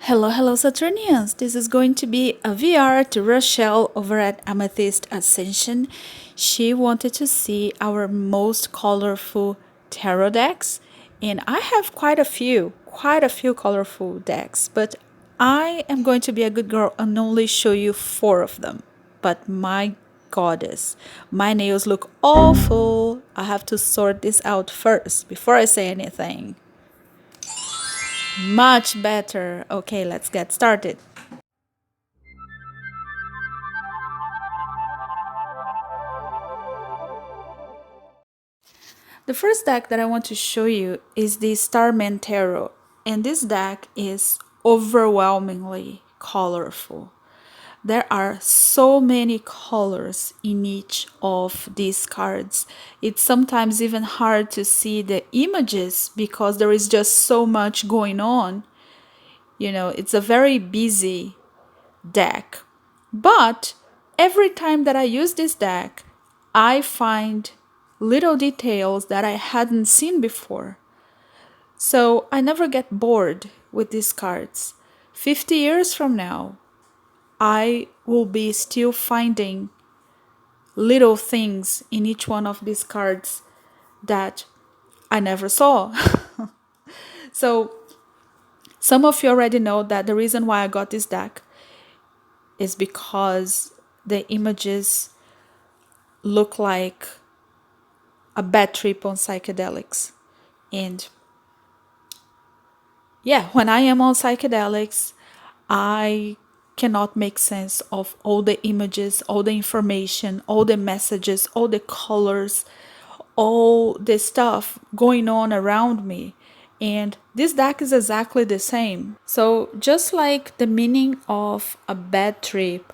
Hello Saturnians! This is going to be a VR to Rochelle over at Amethyst Ascension. She wanted to see our most colorful tarot decks, and I have quite a few colorful decks, but I am going to be a good girl and only show you 4 of them. But my goddess, my nails look awful. I have to sort this out first before I say anything. Much better. Okay, let's get started. The first deck that I want to show you is the Starman Tarot, and this deck is overwhelmingly colorful. There are so many colors in each of these cards. It's sometimes even hard to see the images because there is just so much going on. You know, it's a very busy deck. But every time that I use this deck, I find little details that I hadn't seen before. So I never get bored with these cards. 50 years from now, I will be still finding little things in each one of these cards that I never saw. So some of you already know that the reason why I got this deck is because the images look like a bad trip on psychedelics. And yeah, when I am on psychedelics, I cannot make sense of all the images, all the information, all the messages, all the colors, all the stuff going on around me. And this deck is exactly the same. So just like the meaning of a bad trip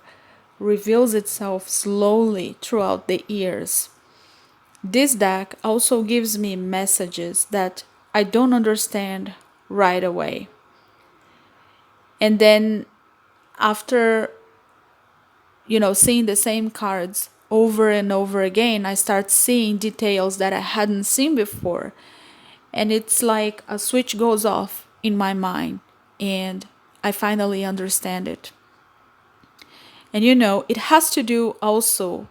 reveals itself slowly throughout the years, this deck also gives me messages that I don't understand right away. And then after, seeing the same cards over and over again, I start seeing details that I hadn't seen before. And it's like a switch goes off in my mind and I finally understand it. And it has to do also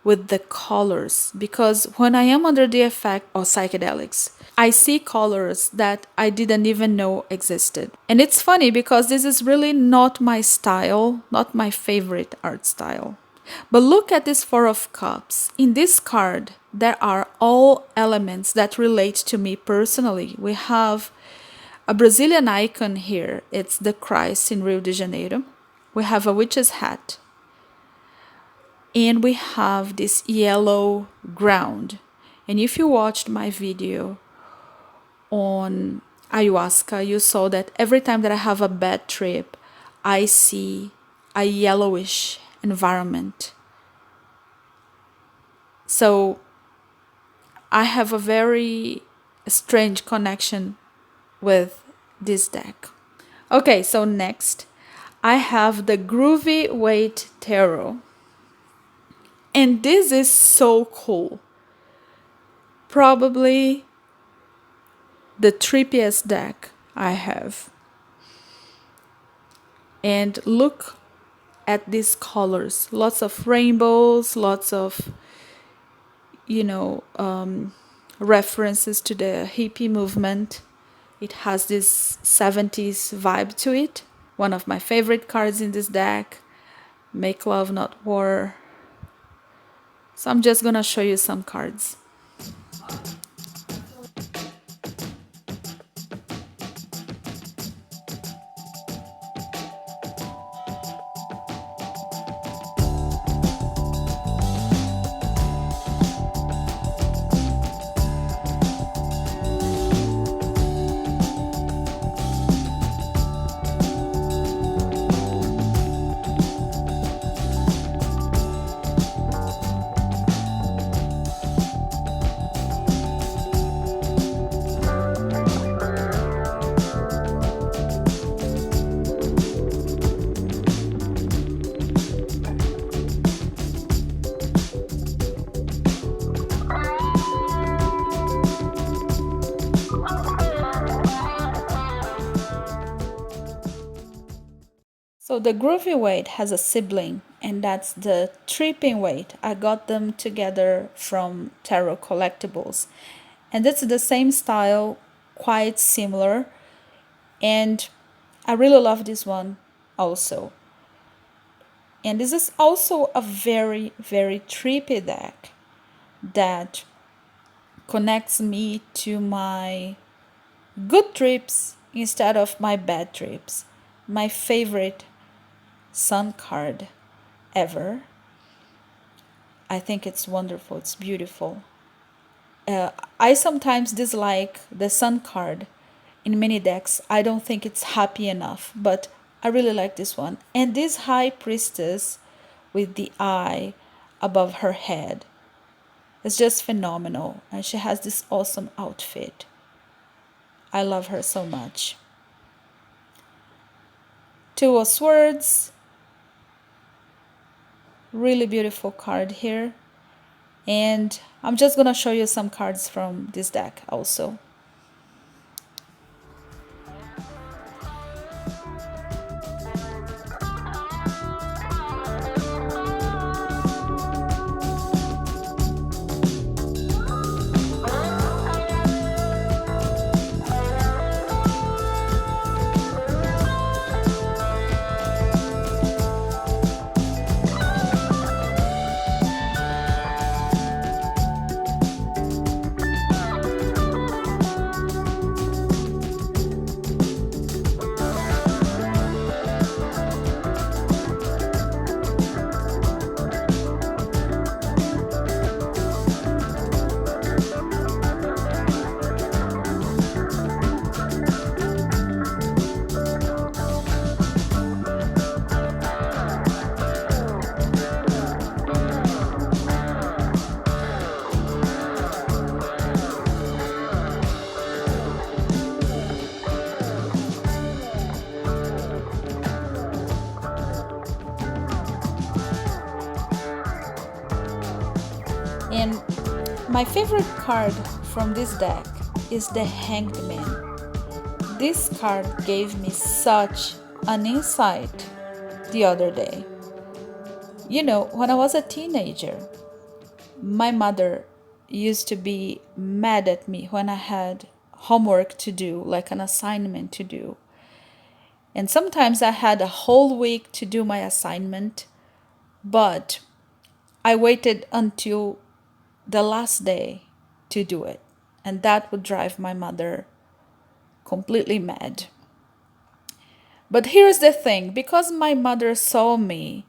with the colors, because when I am under the effect of psychedelics, I see colors that I didn't even know existed. And it's funny because this is really not my style, not my favorite art style. But look at this 4 of Cups. In this card, there are all elements that relate to me personally. We have a Brazilian icon here. It's the Christ in Rio de Janeiro. We have a witch's hat. And we have this yellow ground. And if you watched my video on ayahuasca, you saw that every time that I have a bad trip, I see a yellowish environment. So I have a very strange connection with this deck. Okay, so next I have the Groovy Waite Tarot. And this is so cool. Probably the trippiest deck I have. And look at these colors. Lots of rainbows, lots of, references to the hippie movement. It has this 70s vibe to it. One of my favorite cards in this deck. Make love, not war. So I'm just gonna show you some cards. So the Groovy Waite has a sibling, and that's the Trippin Waite. I got them together from Tarot Collectibles. And it's the same style, quite similar. And I really love this one also. And this is also a very, very trippy deck that connects me to my good trips instead of my bad trips. My favorite sun card ever. I think it's wonderful, it's beautiful. I sometimes dislike the sun card in many decks. I don't think it's happy enough, but I really like this one. And this High Priestess with the eye above her head is just phenomenal. And she has this awesome outfit. I love her so much. Two of Swords. Really beautiful card here. And I'm just gonna show you some cards from this deck also. And my favorite card from this deck is the Hanged Man. This card gave me such an insight the other day. You know, when I was a teenager, my mother used to be mad at me when I had homework to do, like an assignment to do. And sometimes I had a whole week to do my assignment, but I waited until the last day to do it. And that would drive my mother completely mad. But here's the thing, because my mother saw me,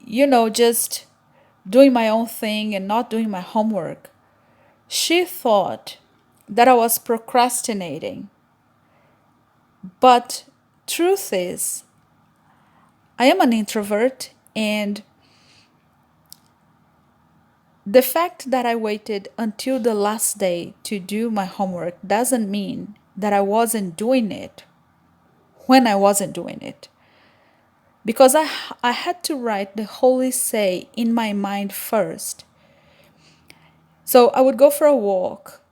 just doing my own thing and not doing my homework, she thought that I was procrastinating. But truth is, I am an introvert, and the fact that I waited until the last day to do my homework doesn't mean that I wasn't doing it when I wasn't doing it. Because I had to write the holy say in my mind first. So I would go for a walk,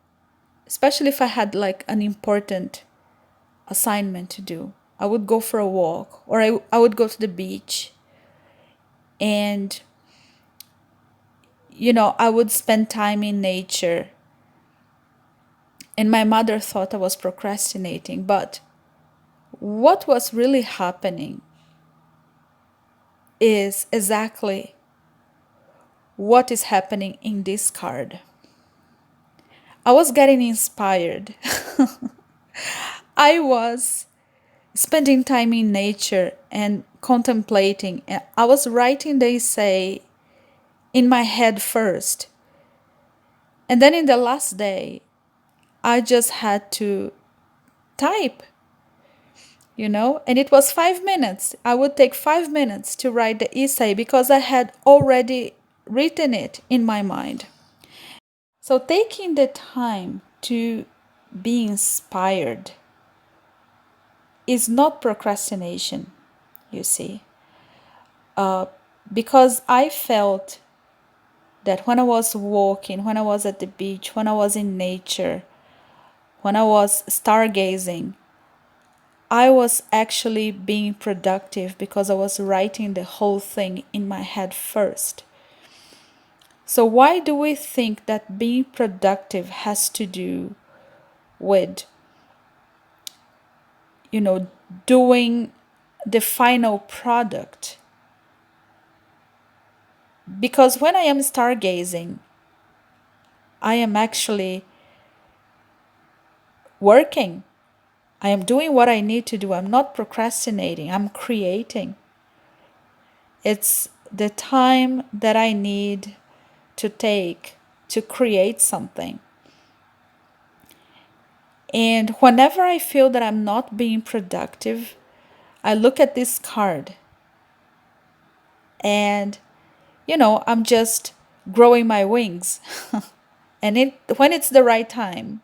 especially if I had like an important assignment to do. I would go for a walk, or I would go to the beach, and I would spend time in nature. And my mother thought I was procrastinating, but what was really happening is exactly what is happening in this card. I was getting inspired. I was spending time in nature and contemplating. And I was writing the essay in my head first. And then in the last day, I just had to type, and it was 5 minutes. I would take 5 minutes to write the essay because I had already written it in my mind. So taking the time to be inspired is not procrastination, you see. Because I felt that when I was walking, when I was at the beach, when I was in nature, when I was stargazing, I was actually being productive because I was writing the whole thing in my head first. So why do we think that being productive has to do with, doing the final product? Because when I am stargazing, I am actually working. I am doing what I need to do. I'm not procrastinating. I'm creating. It's the time that I need to take to create something. And whenever I feel that I'm not being productive, I look at this card and, I'm just growing my wings. And when it's the right time,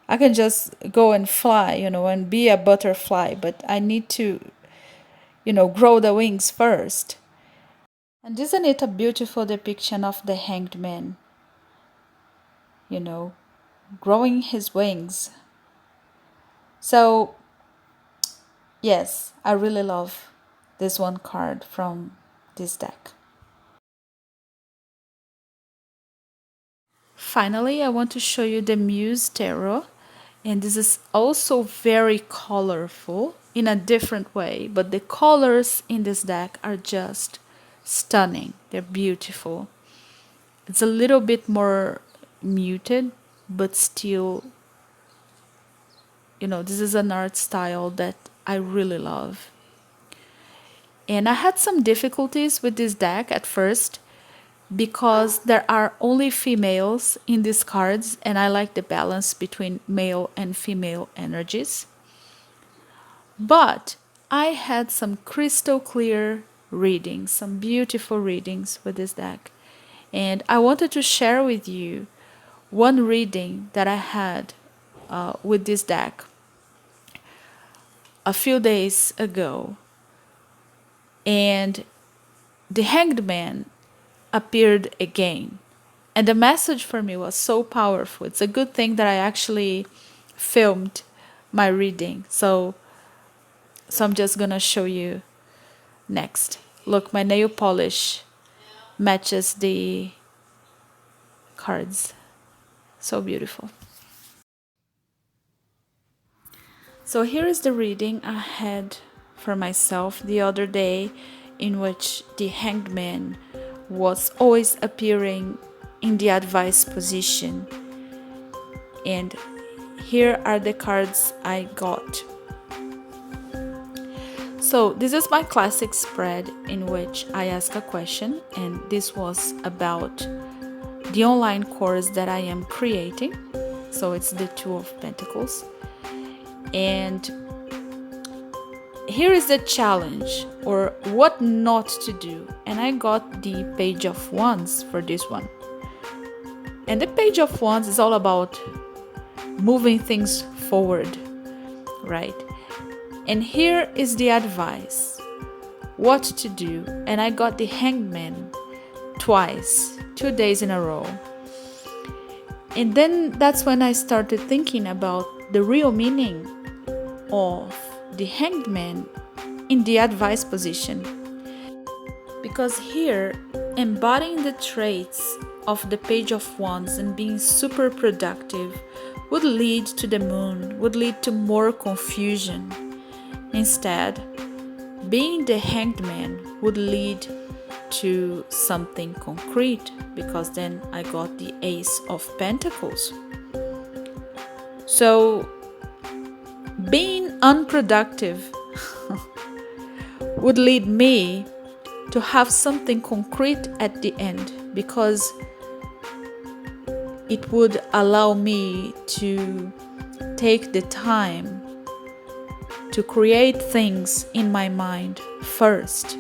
I can just go and fly, and be a butterfly. But I need to, grow the wings first. And isn't it a beautiful depiction of the hanged man, you know, growing his wings? So, yes, I really love this one card from this deck. Finally, I want to show you the Muse Tarot. And this is also very colorful in a different way. But the colors in this deck are just stunning. They're beautiful. It's a little bit more muted, but still, this is an art style that I really love. And I had some difficulties with this deck at first because there are only females in these cards, and I like the balance between male and female energies. But I had some crystal clear readings, some beautiful readings with this deck. And I wanted to share with you one reading that I had with this deck a few days ago. And the Hanged Man appeared again. And the message for me was so powerful. It's a good thing that I actually filmed my reading. So I'm just gonna show you next. Look, my nail polish matches the cards. So beautiful. So here is the reading I had for myself the other day, in which the Hanged Man was always appearing in the advice position. And here are the cards I got. So this is my classic spread in which I ask a question, and this was about the online course that I am creating. So it's the Two of Pentacles. And here is the challenge, or what not to do. And I got the Page of Wands for this one. And the Page of Wands is all about moving things forward, right? And here is the advice, what to do. And I got the Hanged Man twice, 2 days in a row. And then that's when I started thinking about the real meaning of the Hanged Man in the advice position. Because here, embodying the traits of the Page of Wands and being super productive would lead to the Moon, would lead to more confusion. Instead, being the Hanged Man would lead to something concrete, because then I got the Ace of Pentacles. So being unproductive would lead me to have something concrete at the end, because it would allow me to take the time to create things in my mind first.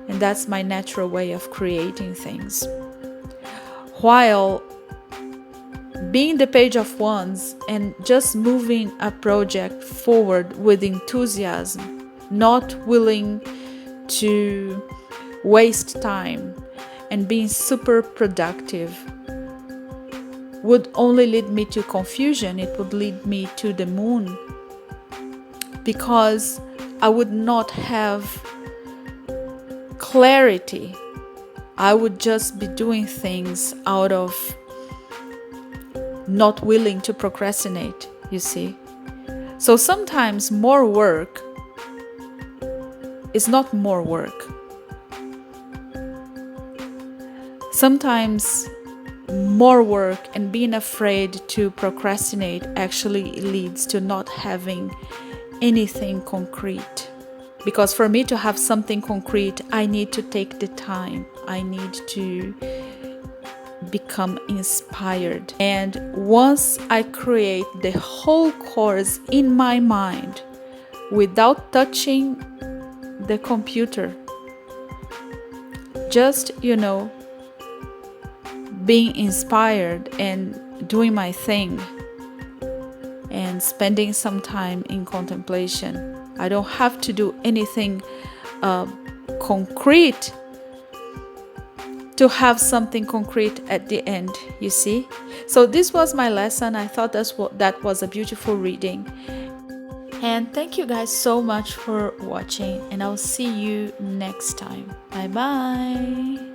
And that's my natural way of creating things. While being the Page of Wands and just moving a project forward with enthusiasm, not willing to waste time, and being super productive would only lead me to confusion. It would lead me to the Moon, because I would not have clarity. I would just be doing things out of not willing to procrastinate, you see. So sometimes more work is not more work. Sometimes more work and being afraid to procrastinate actually leads to not having anything concrete. Because for me to have something concrete, I need to take the time. I need to become inspired. And once I create the whole course in my mind without touching the computer, just, being inspired and doing my thing and spending some time in contemplation. I don't have to do anything concrete to have something concrete at the end, you see. So this was my lesson. I thought that was a beautiful reading. And thank you guys so much for watching, and I'll see you next time. Bye bye.